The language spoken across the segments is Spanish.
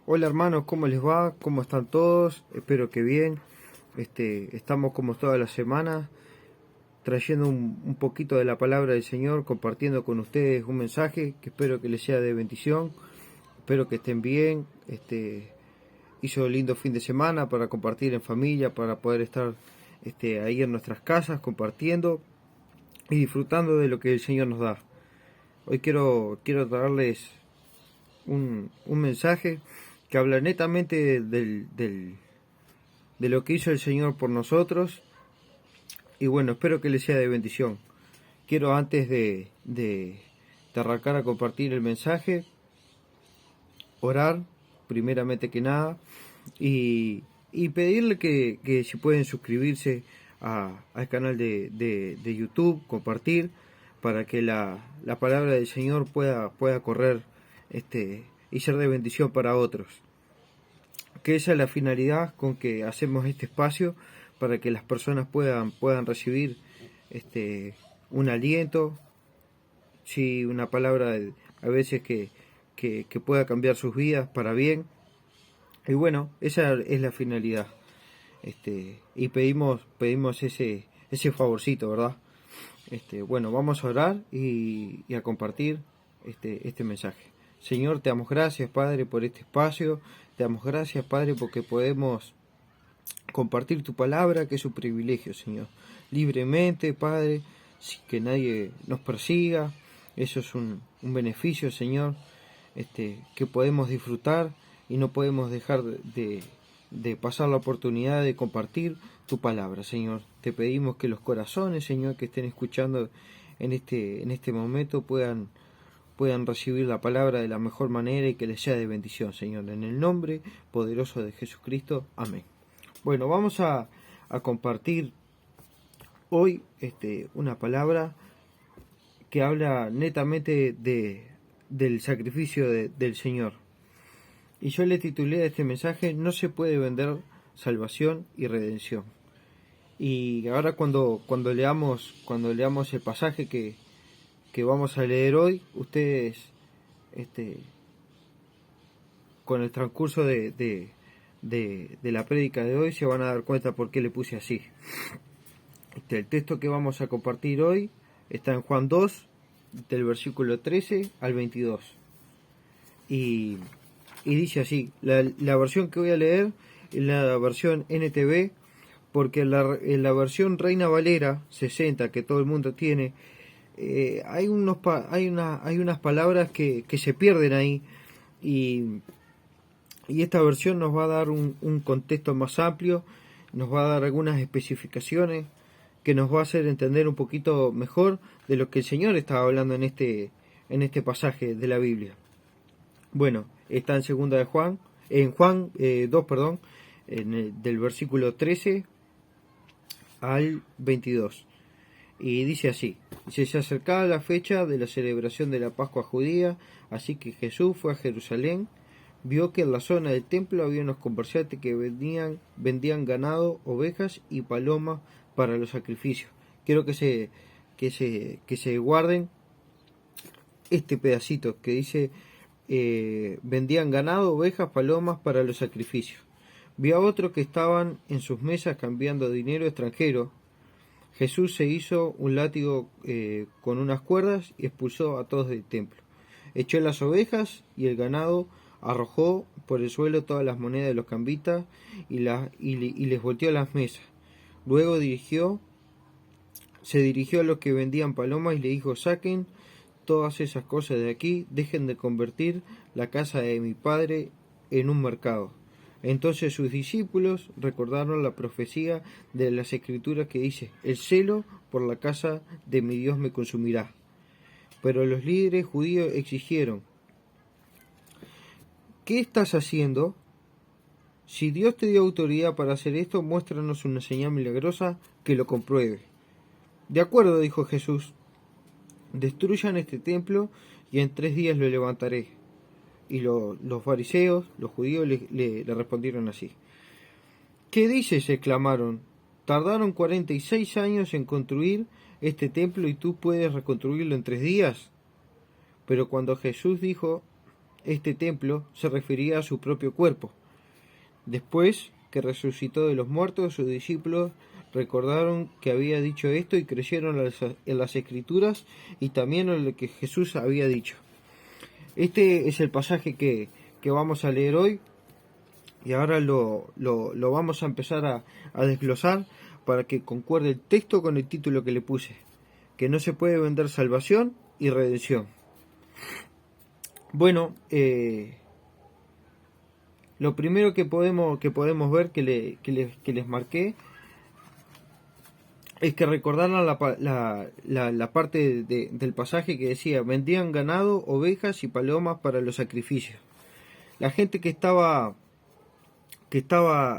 Hola hermanos, ¿cómo les va? ¿Cómo están todos? Espero que bien. Estamos como todas las semanas trayendo un poquito de la palabra del Señor, compartiendo con ustedes un mensaje que espero que les sea de bendición. Espero que estén bien. Hizo un lindo fin de semana para compartir en familia, para poder estar ahí en nuestras casas compartiendo y disfrutando de lo que el Señor nos da. Hoy quiero traerles un mensaje que habla netamente de lo que hizo el Señor por nosotros. Y bueno, espero que les sea de bendición. Quiero antes de arrancar a compartir el mensaje, orar, primeramente que nada, y pedirle que si pueden suscribirse al canal de YouTube, compartir, para que la palabra del Señor pueda correr y ser de bendición para otros. Que esa es la finalidad con que hacemos este espacio, para que las personas puedan recibir un aliento, sí, una palabra a veces que pueda cambiar sus vidas para bien. Y bueno, esa es la finalidad. Y pedimos ese favorcito, ¿verdad? Bueno, vamos a orar y a compartir este mensaje. Señor, te damos gracias, Padre, por este espacio. Te damos gracias, Padre, porque podemos compartir tu palabra, que es un privilegio, Señor. Libremente, Padre, sin que nadie nos persiga. Eso es un beneficio, Señor, que podemos disfrutar y no podemos dejar de pasar la oportunidad de compartir tu palabra, Señor. Te pedimos que los corazones, Señor, que estén escuchando en este momento puedan recibir la palabra de la mejor manera y que les sea de bendición, Señor. En el nombre poderoso de Jesucristo. Amén. Bueno, vamos a compartir hoy una palabra que habla netamente del sacrificio del Señor. Y yo le titulé a este mensaje: no se puede vender salvación y redención. Y ahora cuando leamos el pasaje que vamos a leer hoy, ustedes con el transcurso de la prédica de hoy se van a dar cuenta por qué le puse así. El texto que vamos a compartir hoy está en Juan 2, del versículo 13 al 22. Y dice así: la versión que voy a leer es la versión NTV, porque en la versión Reina Valera 60 que todo el mundo tiene, hay unas palabras que se pierden ahí, y esta versión nos va a dar un contexto más amplio, nos va a dar algunas especificaciones que nos va a hacer entender un poquito mejor de lo que el Señor estaba hablando en este pasaje de la Biblia. Bueno, está en segunda de Juan, en Juan 2, perdón, del versículo 13 al 22. Y dice así: se acercaba la fecha de la celebración de la Pascua judía, así que Jesús fue a Jerusalén. Vio que en la zona del templo había unos comerciantes que vendían ganado, ovejas y palomas para los sacrificios. Quiero que se guarden este pedacito que dice: vendían ganado, ovejas, palomas para los sacrificios. Vio a otros que estaban en sus mesas cambiando dinero extranjero. Jesús se hizo un látigo con unas cuerdas y expulsó a todos del templo. Echó las ovejas y el ganado, arrojó por el suelo todas las monedas de los cambistas y les volteó las mesas. Luego se dirigió a los que vendían palomas y le dijo: saquen todas esas cosas de aquí, dejen de convertir la casa de mi padre en un mercado. Entonces sus discípulos recordaron la profecía de las Escrituras que dice: el celo por la casa de mi Dios me consumirá. Pero los líderes judíos exigieron: ¿qué estás haciendo? Si Dios te dio autoridad para hacer esto, muéstranos una señal milagrosa que lo compruebe. De acuerdo, dijo Jesús, destruyan este templo y en 3 días lo levantaré. Y los fariseos, los judíos, le respondieron así: ¿qué dices?, exclamaron. Tardaron 46 años en construir este templo y tú puedes reconstruirlo en 3 días. Pero cuando Jesús dijo este templo se refería a su propio cuerpo. Después que resucitó de los muertos, sus discípulos recordaron que había dicho esto y creyeron en las Escrituras y también en lo que Jesús había dicho. Este es el pasaje que vamos a leer hoy, y ahora lo vamos a empezar a desglosar para que concuerde el texto con el título que le puse, que no se puede vender salvación y redención. Bueno, lo primero que podemos ver que les marqué es que recordaran la parte del pasaje que decía: vendían ganado, ovejas y palomas para los sacrificios. La gente que estaba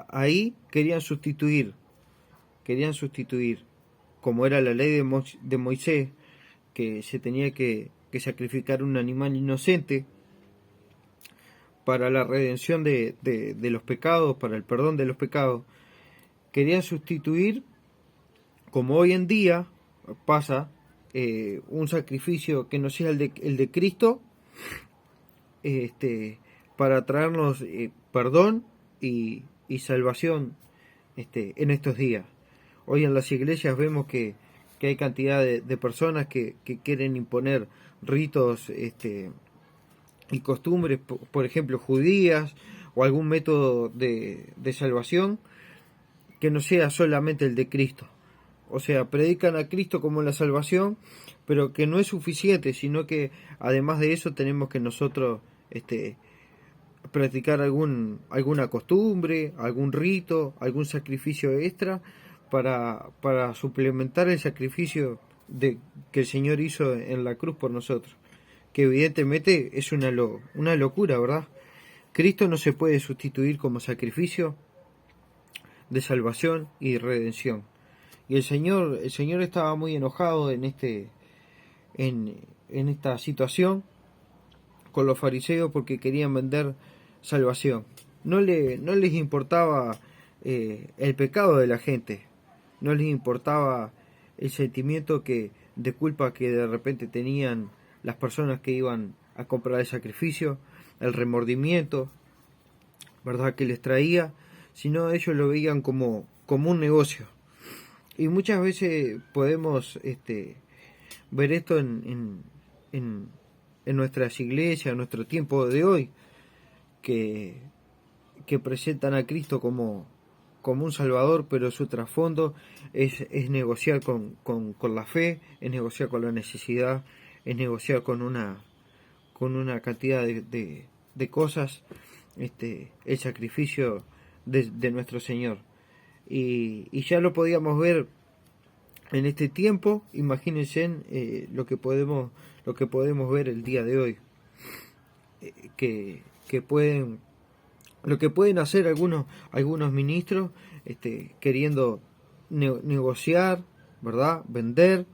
ahí querían sustituir, como era la ley de Moisés, que se tenía que sacrificar un animal inocente para la redención de los pecados, para el perdón de los pecados. Querían sustituir, como hoy en día pasa, un sacrificio que no sea el de Cristo, para traernos perdón y salvación en estos días. Hoy en las iglesias vemos que hay cantidad de personas que quieren imponer ritos y costumbres, por ejemplo judías, o algún método de salvación que no sea solamente el de Cristo. O sea, predican a Cristo como la salvación, pero que no es suficiente, sino que además de eso tenemos que nosotros practicar alguna costumbre, algún rito, algún sacrificio extra para suplementar el sacrificio que el Señor hizo en la cruz por nosotros, que evidentemente es una locura, ¿verdad? Cristo no se puede sustituir como sacrificio de salvación y redención. Y el Señor estaba muy enojado en esta situación con los fariseos, porque querían vender salvación. No les importaba el pecado de la gente, no les importaba el sentimiento de culpa que de repente tenían las personas que iban a comprar el sacrificio, el remordimiento, ¿verdad?, que les traía, sino ellos lo veían como un negocio. Y muchas veces podemos ver esto en nuestras iglesias, en nuestro tiempo de hoy, que presentan a Cristo como un Salvador, pero su trasfondo es negociar con la fe, es negociar con la necesidad, es negociar con una cantidad de cosas, el sacrificio de nuestro Señor. Y ya lo podíamos ver en este tiempo. Imagínense lo que podemos ver el día de hoy, lo que pueden hacer algunos ministros, queriendo negociar, ¿verdad?, vender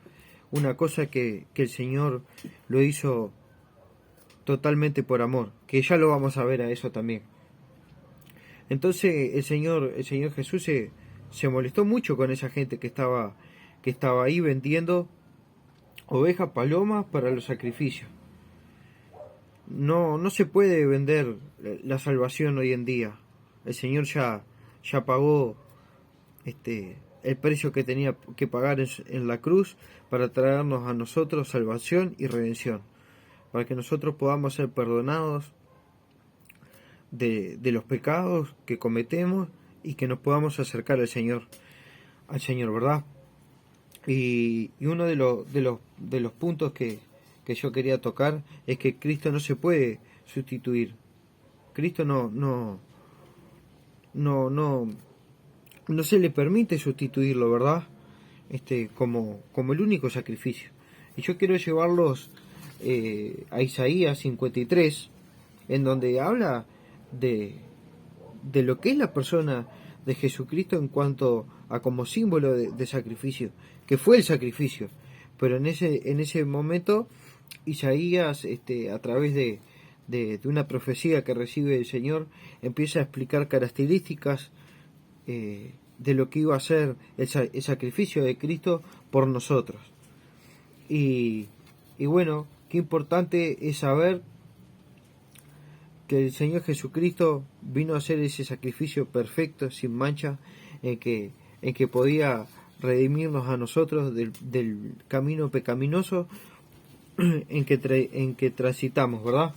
una cosa que el Señor lo hizo totalmente por amor, que ya lo vamos a ver a eso también. Entonces el Señor Jesús se molestó mucho con esa gente que estaba ahí vendiendo ovejas, palomas para los sacrificios. No se puede vender la salvación hoy en día. El Señor ya pagó el precio que tenía que pagar en la cruz para traernos a nosotros salvación y redención, para que nosotros podamos ser perdonados de los pecados que cometemos y que nos podamos acercar al Señor, ¿verdad? Y uno de los puntos que yo quería tocar es que Cristo no se puede sustituir. Cristo no se le permite sustituirlo, ¿verdad? Como el único sacrificio. Y yo quiero llevarlos a Isaías 53, en donde habla de lo que es la persona de Jesucristo en cuanto a como símbolo de sacrificio, que fue el sacrificio. Pero en ese momento Isaías, a través de una profecía que recibe el Señor, empieza a explicar características de lo que iba a ser el sacrificio de Cristo por nosotros. Y bueno, qué importante es saber que el Señor Jesucristo vino a hacer ese sacrificio perfecto, sin mancha, en que podía redimirnos a nosotros del camino pecaminoso en que transitamos, ¿verdad?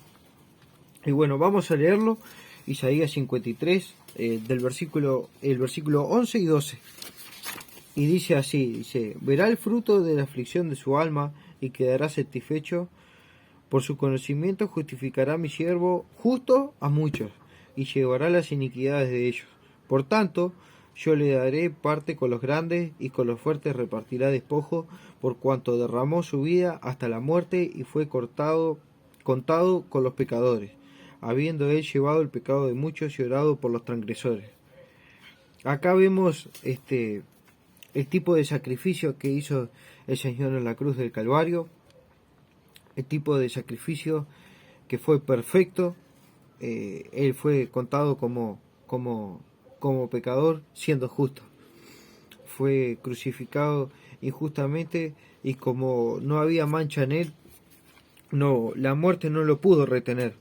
Y bueno, vamos a leerlo, Isaías 53, el versículo 11 y 12. Y dice así, dice: verá el fruto de la aflicción de su alma y quedará satisfecho. Por su conocimiento justificará mi siervo justo a muchos, y llevará las iniquidades de ellos. Por tanto, yo le daré parte con los grandes, y con los fuertes repartirá despojo, por cuanto derramó su vida hasta la muerte, y fue contado con los pecadores, habiendo él llevado el pecado de muchos y orado por los transgresores. Acá vemos el tipo de sacrificio que hizo el Señor en la cruz del Calvario, el tipo de sacrificio que fue perfecto. Él fue contado como pecador siendo justo. Fue crucificado injustamente, y como no había mancha en él, la muerte no lo pudo retener.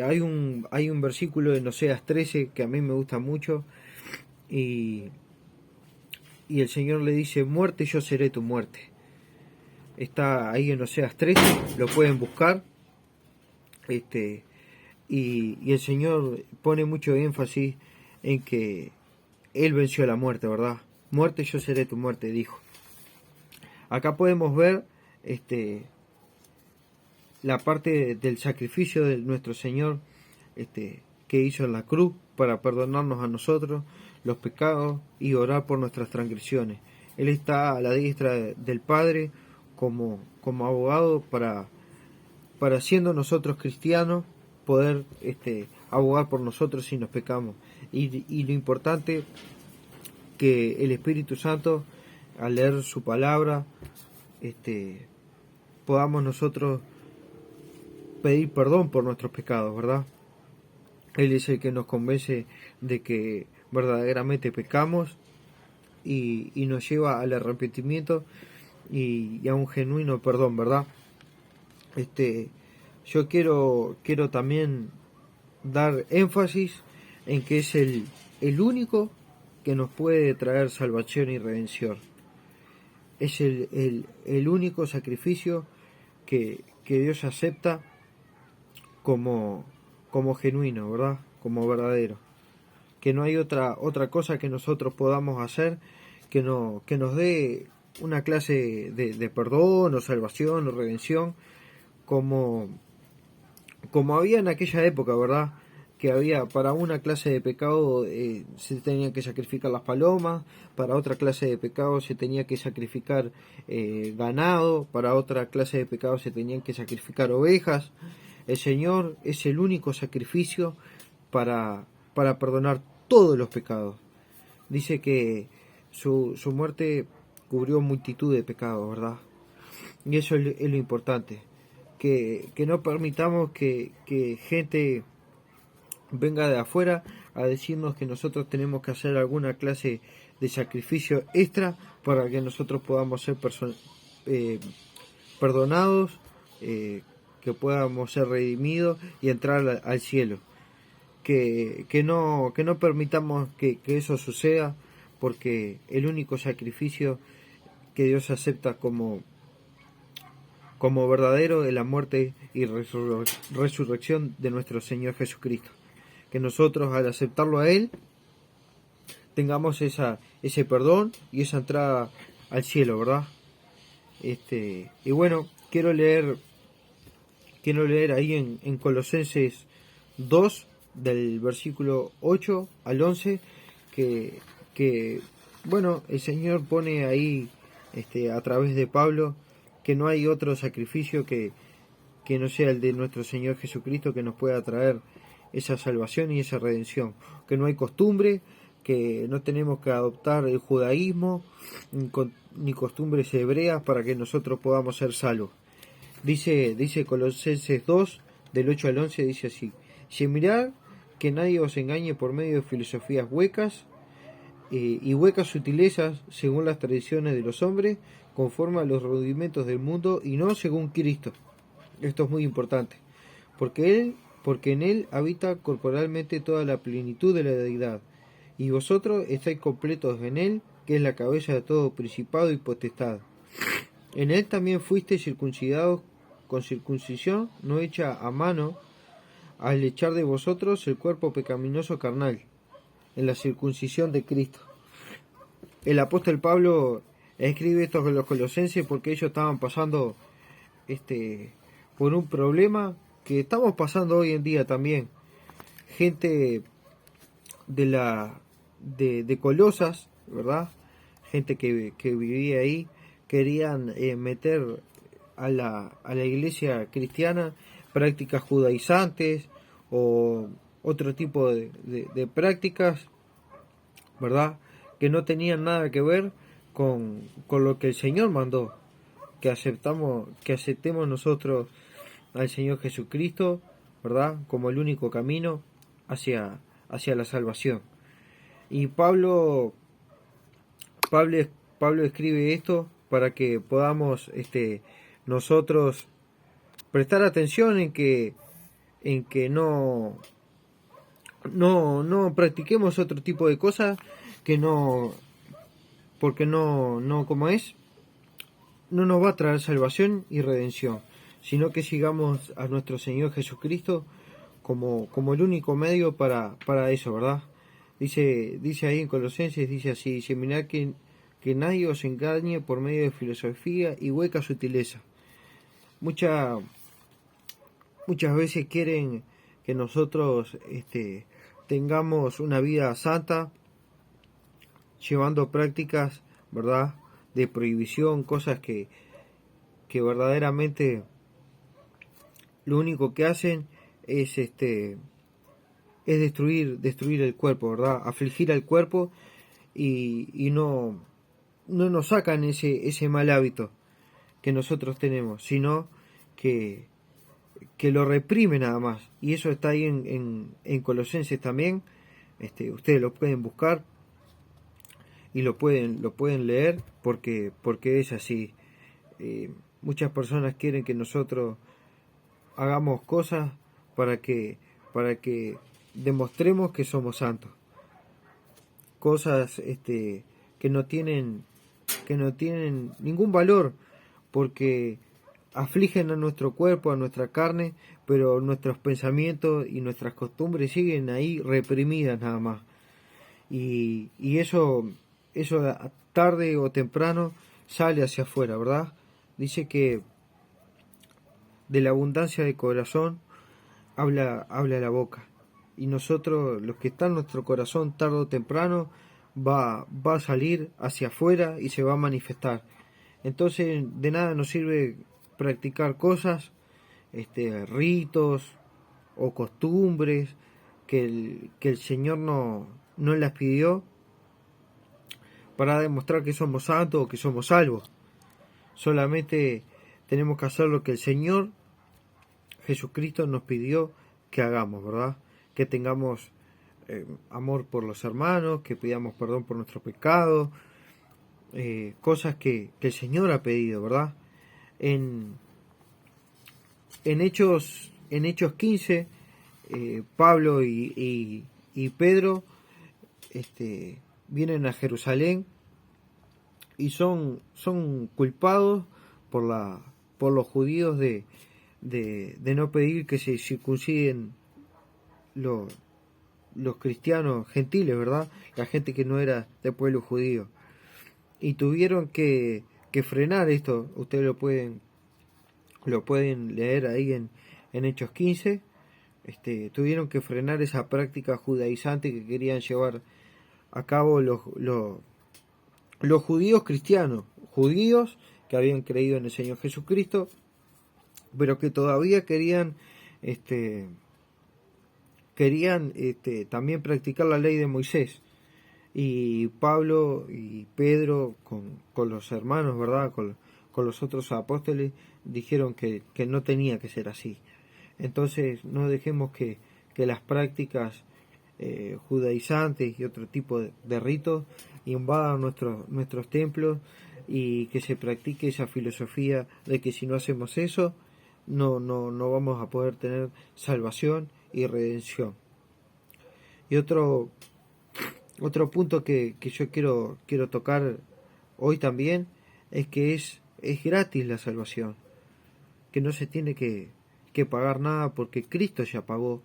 Hay un versículo en Oseas 13 que a mí me gusta mucho, y el Señor le dice: muerte, yo seré tu muerte. Está ahí en Oseas 13, lo pueden buscar. Y el Señor pone mucho énfasis en que Él venció la muerte, ¿verdad? Muerte, yo seré tu muerte, dijo. Acá podemos ver la parte del sacrificio de nuestro Señor que hizo en la cruz para perdonarnos a nosotros los pecados y orar por nuestras transgresiones. Él está a la diestra del Padre como abogado para siendo nosotros cristianos poder abogar por nosotros si nos pecamos. Y lo importante, que el Espíritu Santo, al leer su palabra, podamos nosotros pedir perdón por nuestros pecados, ¿verdad? Él es el que nos convence de que verdaderamente pecamos, y nos lleva al arrepentimiento y a un genuino perdón, ¿verdad? Yo quiero también dar énfasis en que es el único que nos puede traer salvación y redención. Es el único sacrificio que Dios acepta como genuino, ¿verdad? Como verdadero. Que no hay otra cosa que nosotros podamos hacer que nos dé una clase de perdón o salvación o redención como había en aquella época, ¿verdad? Que había para una clase de pecado se tenían que sacrificar las palomas, para otra clase de pecado se tenía que sacrificar ganado, para otra clase de pecado se tenían que sacrificar ovejas. El Señor es el único sacrificio para perdonar todos los pecados. Dice que su muerte cubrió multitud de pecados, ¿verdad? Y eso es lo importante. Que no permitamos que gente venga de afuera a decirnos que nosotros tenemos que hacer alguna clase de sacrificio extra para que nosotros podamos ser perdonados, que podamos ser redimidos y entrar al cielo. Que no permitamos que eso suceda, porque el único sacrificio que Dios acepta como verdadero es la muerte y resurrección de nuestro Señor Jesucristo. Que nosotros, al aceptarlo a Él, tengamos ese perdón y esa entrada al cielo, ¿verdad? Y bueno, quiero leer ahí en Colosenses 2, del versículo 8 al 11, que bueno, el Señor pone ahí a través de Pablo que no hay otro sacrificio que no sea el de nuestro Señor Jesucristo, que nos pueda traer esa salvación y esa redención. Que no hay costumbre, que no tenemos que adoptar el judaísmo ni costumbres hebreas para que nosotros podamos ser salvos. Dice Colosenses 2, del 8 al 11, dice así: si mirad que nadie os engañe por medio de filosofías huecas y huecas sutilezas según las tradiciones de los hombres, conforme a los rudimentos del mundo y no según Cristo. Esto es muy importante, porque Él porque en él habita corporalmente toda la plenitud de la deidad, y vosotros estáis completos en él, que es la cabeza de todo principado y potestad. En él también fuisteis circuncidados con circuncisión no hecha a mano, al echar de vosotros el cuerpo pecaminoso carnal, en la circuncisión de Cristo. El apóstol Pablo escribe esto con los colosenses porque ellos estaban pasando por un problema que estamos pasando hoy en día también. Gente de Colosas, ¿verdad? Gente que vivía ahí, querían meter a la iglesia cristiana prácticas judaizantes o otro tipo de prácticas, ¿verdad? Que no tenían nada que ver con lo que el Señor mandó, que aceptemos nosotros al Señor Jesucristo, ¿verdad? Como el único camino hacia la salvación. Y Pablo escribe esto para que podamos nosotros prestar atención en que no practiquemos otro tipo de cosas que no, porque no como es, no nos va a traer salvación y redención, sino que sigamos a nuestro Señor Jesucristo como el único medio para eso, ¿verdad? Dice ahí en Colosenses, dice así, dice, mirad que nadie os engañe por medio de filosofía y hueca sutileza. Muchas veces quieren que nosotros tengamos una vida santa, llevando prácticas, ¿verdad?, de prohibición, cosas que verdaderamente lo único que hacen es destruir el cuerpo, ¿verdad?, afligir al cuerpo y no nos sacan ese mal hábito que nosotros tenemos, sino que lo reprime nada más. Y eso está ahí en Colosenses también. Ustedes lo pueden buscar y lo pueden leer porque es así. Muchas personas quieren que nosotros hagamos cosas para que demostremos que somos santos, cosas que no tienen ningún valor, porque afligen a nuestro cuerpo, a nuestra carne, pero nuestros pensamientos y nuestras costumbres siguen ahí reprimidas nada más. Y eso tarde o temprano sale hacia afuera, ¿verdad? Dice que de la abundancia del corazón habla la boca. Y nosotros, los que está en nuestro corazón, tarde o temprano va a salir hacia afuera y se va a manifestar. Entonces de nada nos sirve practicar cosas, ritos o costumbres que el Señor no las pidió para demostrar que somos santos o que somos salvos. Solamente tenemos que hacer lo que el Señor Jesucristo nos pidió que hagamos, ¿verdad? Que tengamos amor por los hermanos, que pidamos perdón por nuestros pecados, cosas que el Señor ha pedido, ¿verdad? En Hechos 15, Pablo y Pedro vienen a Jerusalén y son culpados por los judíos de no pedir que se circunciden los cristianos gentiles, ¿verdad? La gente que no era del pueblo judío. Y tuvieron que frenar esto. Ustedes lo pueden leer ahí en Hechos 15. Tuvieron que frenar esa práctica judaizante que querían llevar a cabo los judíos cristianos, judíos que habían creído en el Señor Jesucristo, pero que todavía querían también practicar la ley de Moisés. Y Pablo y Pedro con los hermanos, ¿verdad?, con los otros apóstoles, dijeron que no tenía que ser así. Entonces no dejemos que las prácticas judaizantes y otro tipo de ritos invadan nuestros templos, y que se practique esa filosofía de que si no hacemos eso no vamos a poder tener salvación y redención. Y otro punto que yo quiero tocar hoy también es que es gratis la salvación, que no se tiene que pagar nada porque Cristo ya pagó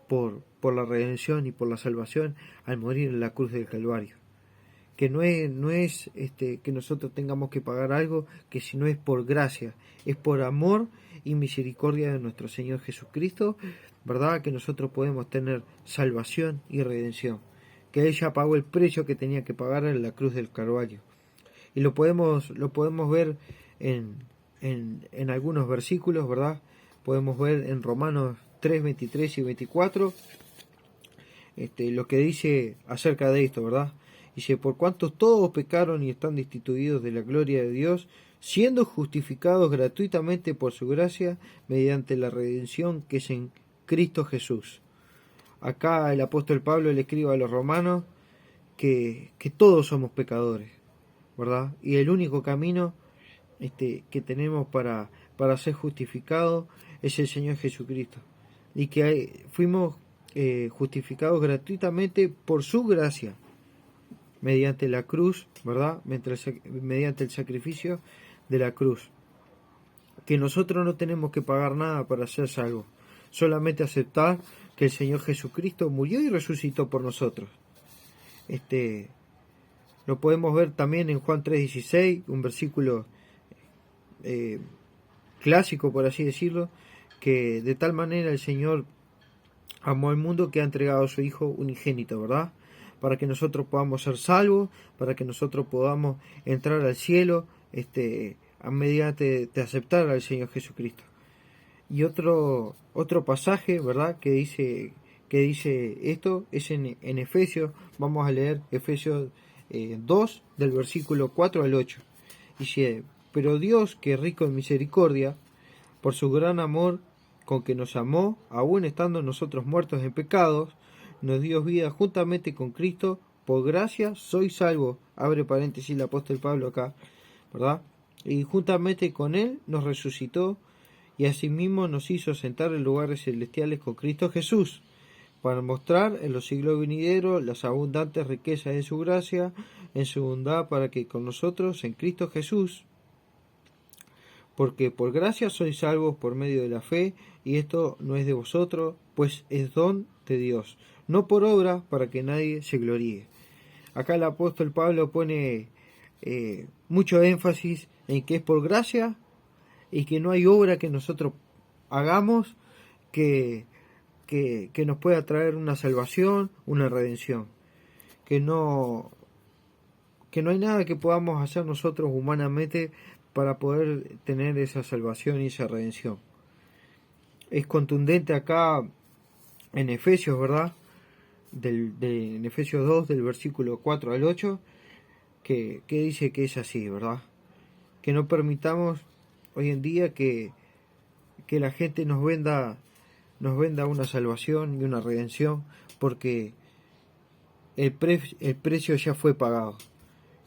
por la redención y por la salvación al morir en la cruz del Calvario. Que no es que nosotros tengamos que pagar algo, que si no es por gracia, es por amor y misericordia de nuestro Señor Jesucristo, ¿verdad? Que nosotros podemos tener salvación y redención. Que Él ya pagó el precio que tenía que pagar en la cruz del Calvario. Y lo podemos ver en algunos versículos, ¿verdad? Podemos ver en Romanos 3, 23 y 24 lo que dice acerca de esto, ¿verdad? Dice, por cuanto todos pecaron y están destituidos de la gloria de Dios, siendo justificados gratuitamente por su gracia, mediante la redención que es en Cristo Jesús. Acá el apóstol Pablo le escribe a los romanos que todos somos pecadores, ¿verdad? Y el único camino que tenemos para ser justificados es el Señor Jesucristo. Y que fuimos justificados gratuitamente por su gracia, mediante la cruz, ¿verdad? Mediante el sacrificio de la cruz. Que nosotros no tenemos que pagar nada para ser salvos, solamente aceptar que el Señor Jesucristo murió y resucitó por nosotros. Lo podemos ver también en Juan 3:16, un versículo clásico, por así decirlo, que de tal manera el Señor amó al mundo que ha entregado a su Hijo unigénito, ¿verdad? Para que nosotros podamos ser salvos, para que nosotros podamos entrar al cielo, a mediante de aceptar al Señor Jesucristo. Y otro pasaje, ¿verdad?, que dice esto es en Efesios. Vamos a leer Efesios 2 del versículo 4 al 8. Dice, pero Dios, que es rico en misericordia, por su gran amor con que nos amó, aun estando nosotros muertos en pecados, nos dio vida juntamente con Cristo. Por gracia sois salvos, abre paréntesis el apóstol Pablo acá, ¿verdad? Y juntamente con Él nos resucitó y asimismo nos hizo sentar en lugares celestiales con Cristo Jesús, para mostrar en los siglos venideros las abundantes riquezas de su gracia, en su bondad para que con nosotros en Cristo Jesús, porque por gracia sois salvos por medio de la fe, y esto no es de vosotros, pues es don de Dios, no por obra, para que nadie se gloríe. Acá el apóstol Pablo pone mucho énfasis en que es por gracia y que no hay obra que nosotros hagamos que nos pueda traer una salvación, una redención. Que no hay nada que podamos hacer nosotros humanamente para poder tener esa salvación y esa redención. Es contundente acá en Efesios, ¿verdad? En Efesios 2, del versículo 4 al 8, que dice que es así, ¿verdad? Que no permitamos hoy en día que la gente nos venda una salvación y una redención, porque el precio ya fue pagado.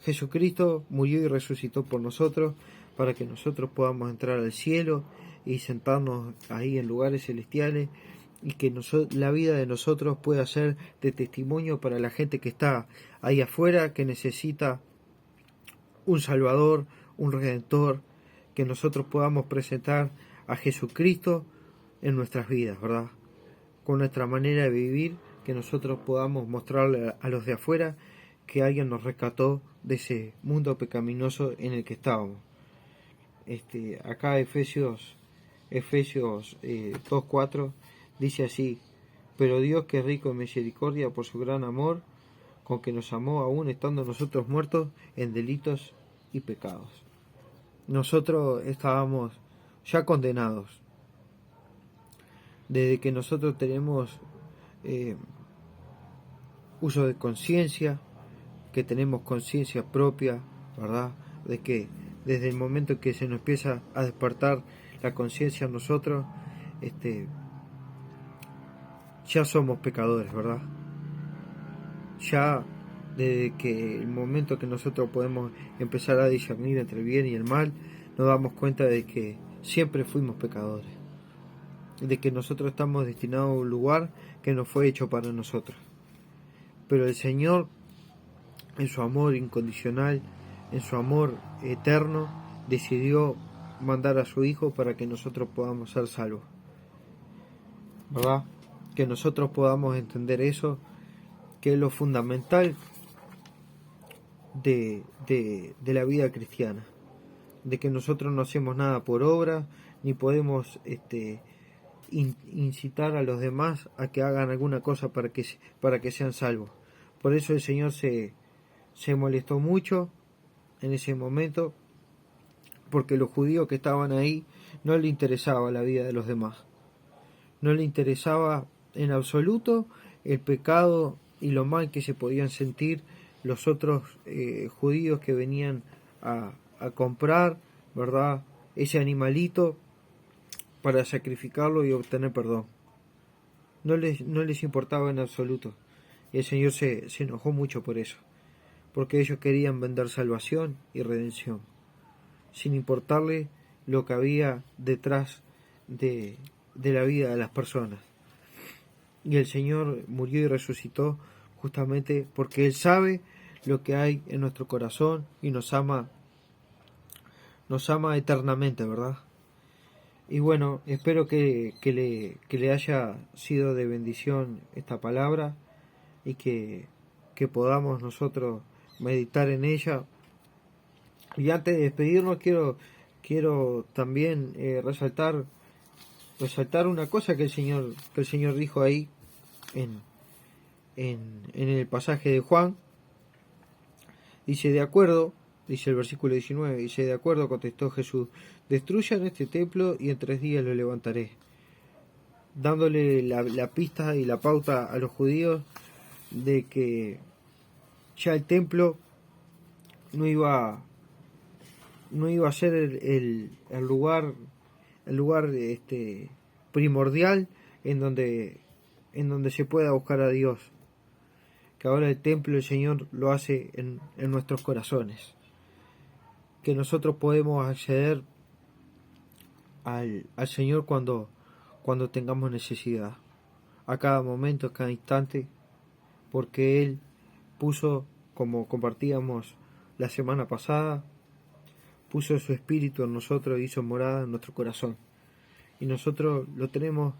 Jesucristo murió y resucitó por nosotros para que nosotros podamos entrar al cielo y sentarnos ahí en lugares celestiales, y que la vida de nosotros pueda ser de testimonio para la gente que está ahí afuera, que necesita un Salvador, un Redentor, que nosotros podamos presentar a Jesucristo en nuestras vidas, ¿verdad? Con nuestra manera de vivir, que nosotros podamos mostrarle a los de afuera que alguien nos rescató de ese mundo pecaminoso en el que estábamos. Acá Efesios 2:4 dice así, pero Dios, que es rico en misericordia por su gran amor con que nos amó, aún estando nosotros muertos en delitos y pecados. Nosotros estábamos ya condenados. Desde que nosotros tenemos uso de conciencia, que tenemos conciencia propia, ¿verdad? De que desde el momento que se nos empieza a despertar la conciencia en nosotros, ya somos pecadores, ¿verdad? Ya desde que el momento que nosotros podemos empezar a discernir entre el bien y el mal, nos damos cuenta de que siempre fuimos pecadores, de que nosotros estamos destinados a un lugar que no fue hecho para nosotros. Pero el Señor, en su amor incondicional, en su amor eterno, decidió mandar a su Hijo para que nosotros podamos ser salvos, ¿verdad? Que nosotros podamos entender eso, que es lo fundamental de la vida cristiana, de que nosotros no hacemos nada por obra, ni podemos incitar a los demás a que hagan alguna cosa para que sean salvos. Por eso el Señor se molestó mucho en ese momento, porque los judíos que estaban ahí no le interesaba la vida de los demás, no le interesaba en absoluto el pecado y lo mal que se podían sentir los otros judíos que venían a comprar, ¿verdad?, ese animalito para sacrificarlo y obtener perdón. No les importaba en absoluto. Y el Señor se enojó mucho por eso, porque ellos querían vender salvación y redención, sin importarle lo que había detrás de la vida de las personas. Y el Señor murió y resucitó justamente porque Él sabe lo que hay en nuestro corazón y nos ama eternamente, ¿verdad? Y bueno, espero que le haya sido de bendición esta palabra y que podamos nosotros meditar en ella. Y antes de despedirnos quiero también resaltar una cosa que el Señor dijo ahí en el pasaje de Juan. Dice el versículo 19, dice: de acuerdo, contestó Jesús, destruyan este templo y en 3 días lo levantaré, dándole la pista y la pauta a los judíos de que ya el templo no iba a ser el lugar primordial en donde se pueda buscar a Dios, que ahora el templo el Señor lo hace en nuestros corazones, que nosotros podemos acceder al Señor cuando tengamos necesidad, a cada momento, a cada instante, porque Él puso, como compartíamos la semana pasada, puso su espíritu en nosotros y hizo morada en nuestro corazón, y nosotros lo tenemos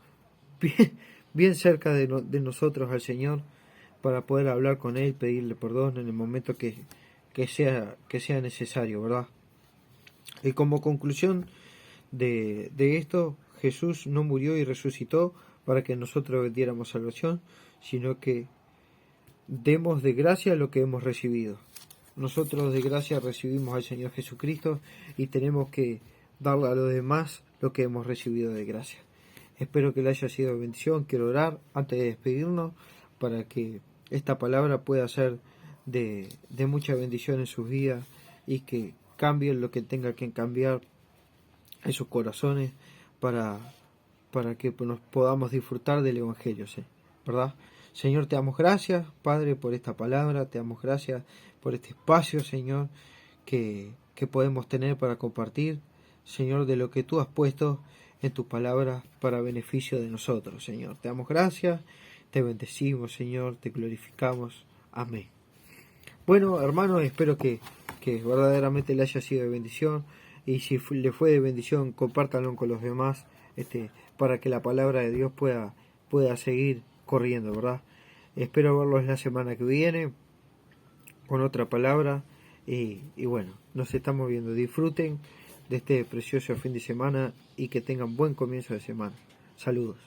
bien cerca de nosotros al Señor, para poder hablar con Él, pedirle perdón en el momento que sea necesario, ¿verdad? Y como conclusión de esto, Jesús no murió y resucitó para que nosotros vendiéramos salvación, sino que demos de gracia lo que hemos recibido. Nosotros de gracia recibimos al Señor Jesucristo y tenemos que darle a los demás lo que hemos recibido de gracia. Espero que le haya sido de bendición. Quiero orar antes de despedirnos para que esta palabra pueda ser de mucha bendición en sus vidas y que cambien lo que tenga que cambiar en sus corazones para que nos podamos disfrutar del Evangelio, ¿sí? ¿Verdad? Señor, te damos gracias, Padre, por esta palabra, te damos gracias por este espacio, Señor, que podemos tener para compartir, Señor, de lo que tú has puesto en tus palabras para beneficio de nosotros, Señor. Te damos gracias, te bendecimos, Señor, te glorificamos. Amén. Bueno, hermanos, espero que verdaderamente le haya sido de bendición, y si le fue de bendición, compártanlo con los demás, para que la palabra de Dios pueda seguir corriendo, ¿verdad? Espero verlos la semana que viene con otra palabra, y bueno, nos estamos viendo. Disfruten de este precioso fin de semana y que tengan buen comienzo de semana. Saludos.